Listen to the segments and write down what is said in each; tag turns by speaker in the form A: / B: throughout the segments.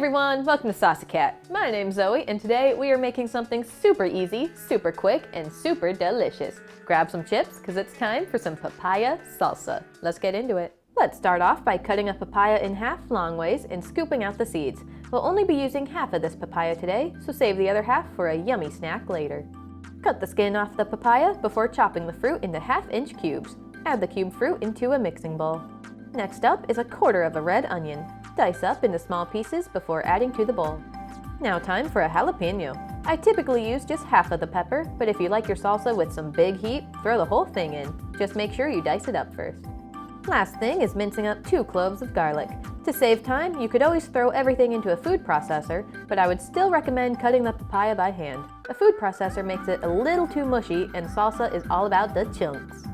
A: everyone, welcome to Saucy Cat. My name's Zoe, and today we are making something super easy, super quick, and super delicious. Grab some chips, because it's time for some papaya salsa. Let's get into it. Let's start off by cutting a papaya in half long ways and scooping out the seeds. We'll only be using half of this papaya today, so save the other half for a yummy snack later. Cut the skin off the papaya before chopping the fruit into half-inch cubes. Add the cube fruit into a mixing bowl. Next up is a quarter of a red onion. Dice up into small pieces before adding to the bowl. Now time for a jalapeno. I typically use just half of the pepper, but if you like your salsa with some big heat, throw the whole thing in. Just make sure you dice it up first. Last thing is mincing up 2 cloves of garlic. To save time, you could always throw everything into a food processor, but I would still recommend cutting the papaya by hand. A food processor makes it a little too mushy, and salsa is all about the chunks.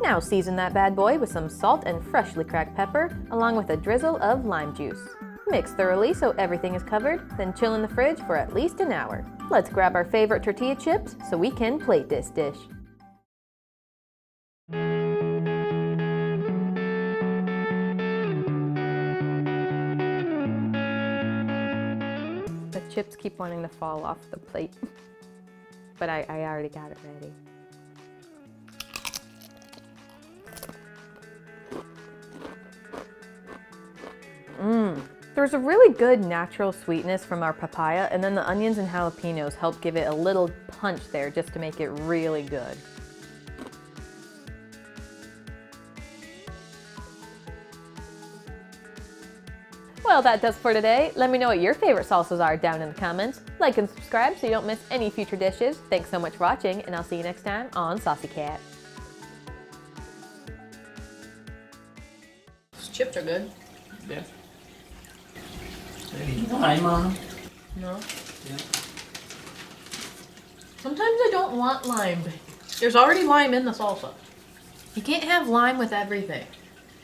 A: Now season that bad boy with some salt and freshly cracked pepper, along with a drizzle of lime juice. Mix thoroughly so everything is covered, then chill in the fridge for at least an hour. Let's grab our favorite tortilla chips so we can plate this dish. The chips keep wanting to fall off the plate, but I already got it ready. There's a really good natural sweetness from our papaya, and then the onions and jalapenos help give it a little punch there just to make it really good. Well, that does for today. Let me know what your favorite salsas are down in the comments. Like and subscribe so you don't miss any future dishes. Thanks so much for watching, and I'll see you next time on Saucy Cat.
B: These chips are good.
C: Yeah. Any lime on them?
B: No.
C: Yeah.
B: Sometimes I don't want lime. There's already lime in the salsa. You can't have lime with everything.